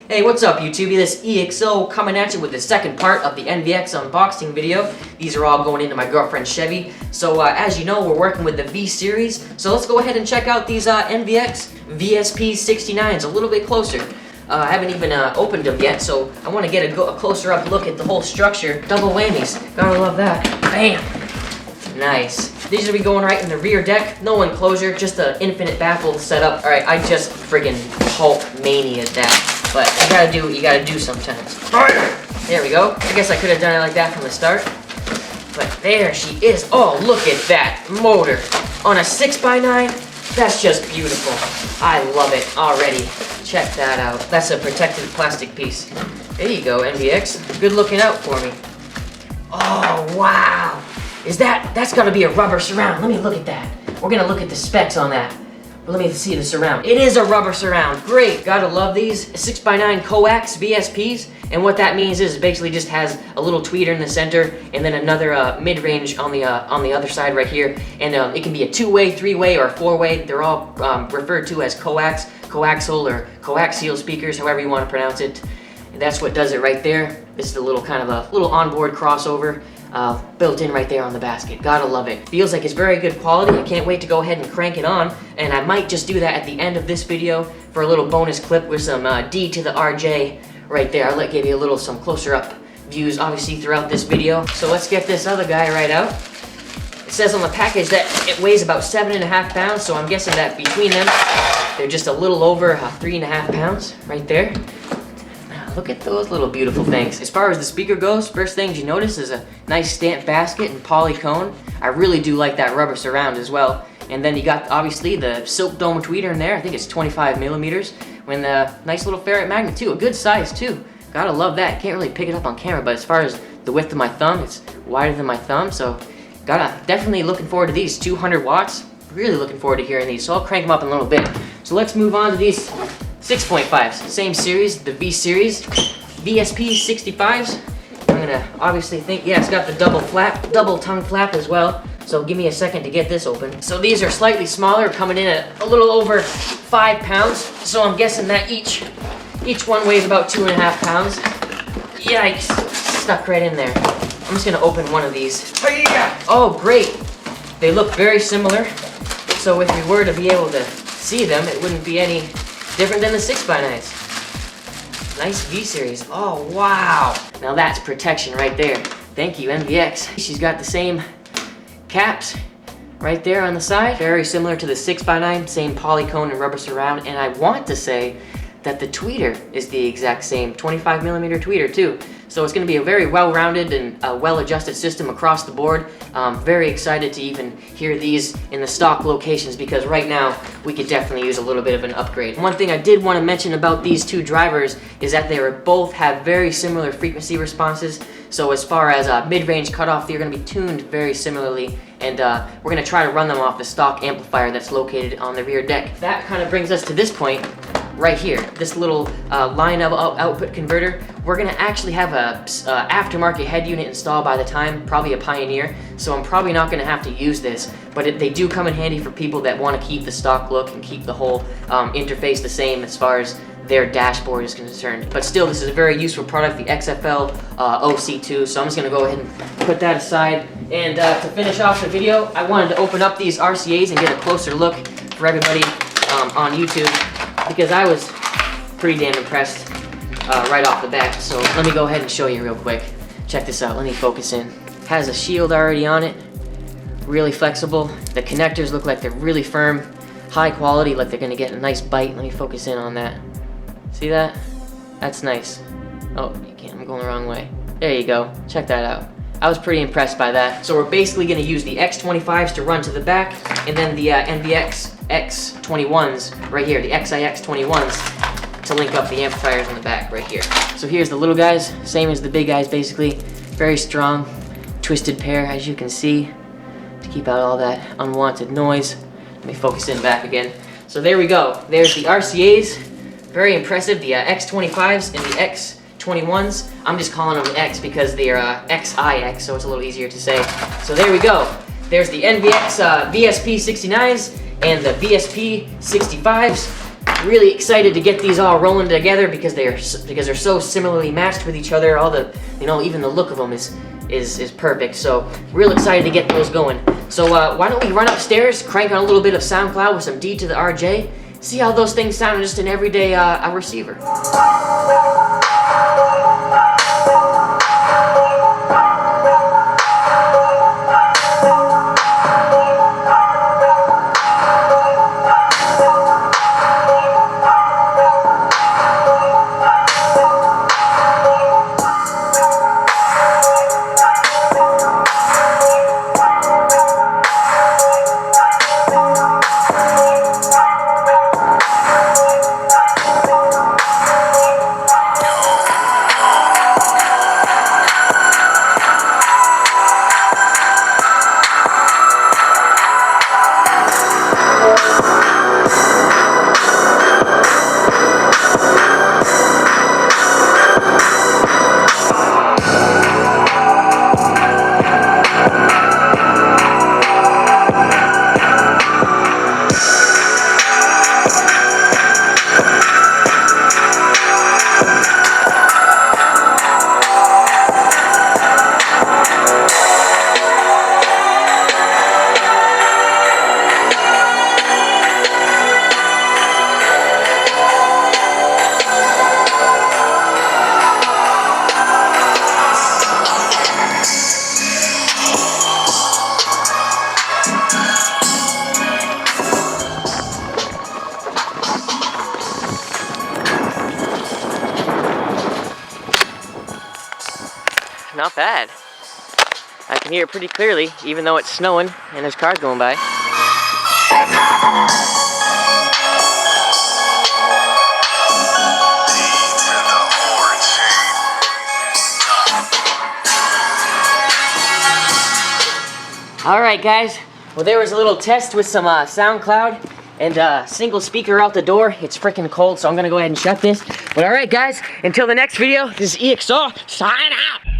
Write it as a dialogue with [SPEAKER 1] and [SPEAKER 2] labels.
[SPEAKER 1] Hey, what's up YouTube? This EXO coming at you with the second part of the NVX unboxing video. These are all going into my girlfriend's Chevy. So as you know, we're working with the V series. So let's go ahead and check out these NVX VSP69s a little bit closer. I haven't even opened them yet, so I want to get a closer up look at the whole structure. Double whammies. Gotta love that. Bam! Nice. These will be going right in the rear deck. No enclosure, just an infinite baffle setup. Alright, I just friggin' Hulk mania'd that. But you gotta do what you gotta do sometimes. There we go. I guess I could have done it like that from the start. But there she is. Oh, look at that motor. On a 6x9, that's just beautiful. I love it already. Check that out. That's a protected plastic piece. There you go, NVX. Good looking out for me. Oh, wow. That's gonna be a rubber surround. Let me look at that. We're gonna look at the specs on that. Let me see the surround. It is a rubber surround. Great. Gotta love these 6x9 coax VSPs. And what that means is it basically just has a little tweeter in the center and then another mid-range on the other side right here. And it can be a 2-way, 3-way, or 4-way. They're all referred to as coax, coaxial, or coaxial speakers, however you want to pronounce it. And that's what does it right there. This is a little kind of a little onboard crossover. Built in right there on the basket. Gotta love it. Feels like it's very good quality. I can't wait to go ahead and crank it on, and I might just do that at the end of this video for a little bonus clip with some D to the RJ right there. I'll give you a little some closer up views obviously throughout this video. So let's get this other guy right out. It says on the package that it weighs about 7.5 pounds, so I'm guessing that between them they're just a little over 3.5 pounds right there. Look at those little beautiful things. As far as the speaker goes, first things you notice is a nice stamped basket and poly cone. I really do like that rubber surround as well. And then you got obviously the silk dome tweeter in there. I think it's 25 millimeters. With a nice little ferrite magnet too, a good size too. Gotta love that. Can't really pick it up on camera, but as far as the width of my thumb, it's wider than my thumb. So definitely looking forward to these. 200 watts. Really looking forward to hearing these. So I'll crank them up in a little bit. So let's move on to these 6.5s, same series, the V series, VSP65s. I'm gonna obviously think, yeah, it's got the double tongue flap as well. So give me a second to get this open. So these are slightly smaller, coming in at a little over 5 pounds. So I'm guessing that each one weighs about 2.5 pounds. Yikes, stuck right in there. I'm just gonna open one of these. Oh, great. They look very similar. So if we were to be able to see them, it wouldn't be any different than the 6x9s. Nice V series. Oh, wow. Now that's protection right there. Thank you, NVX. She's got the same caps right there on the side. Very similar to the 6x9, same polycone and rubber surround. And I want to say that the tweeter is the exact same, 25 millimeter tweeter too. So it's going to be a very well-rounded and well-adjusted system across the board. Very excited to even hear these in the stock locations because right now we could definitely use a little bit of an upgrade. One thing I did want to mention about these two drivers is that they both have very similar frequency responses. So as far as mid-range cutoff, they're going to be tuned very similarly, and we're going to try to run them off the stock amplifier that's located on the rear deck. That kind of brings us to this point right here, this little line of output converter. We're gonna actually have a aftermarket head unit installed by the time, probably a Pioneer, so I'm probably not gonna have to use this, but they do come in handy for people that wanna keep the stock look and keep the whole interface the same as far as their dashboard is concerned. But still, this is a very useful product, the XFL OC2, so I'm just gonna go ahead and put that aside. And to finish off the video, I wanted to open up these RCAs and get a closer look for everybody on YouTube, because I was pretty damn impressed right off the bat. So let me go ahead and show you real quick. Check this out, let me focus in. Has a shield already on it, really flexible. The connectors look like they're really firm, high quality, like they're gonna get a nice bite. Let me focus in on that. See that? That's nice. Oh, you can't, I'm going the wrong way. There you go, check that out. I was pretty impressed by that. So we're basically gonna use the X25s to run to the back, and then the NVX X21s right here, the XIX21s, to link up the amplifiers in the back right here. So here's the little guys, same as the big guys basically. Very strong, twisted pair as you can see, to keep out all that unwanted noise. Let me focus in back again. So there we go, there's the RCAs, very impressive, the X25s and the X21s. I'm just calling them X because they're XIX, so it's a little easier to say. So there we go, there's the NVX VSP69s and the VSP65s. really excited to get these all rolling together because they're so similarly matched with each other. All the, even the look of them is perfect. So real excited to get those going. So why don't we run upstairs, crank on a little bit of SoundCloud with some D to the RJ, see how those things sound in just an everyday receiver. Not bad. I can hear it pretty clearly, even though it's snowing and there's cars going by. Alright guys, well there was a little test with some SoundCloud and single speaker out the door. It's freaking cold, so I'm gonna go ahead and shut this. But alright guys, until the next video, this is EXO, sign out!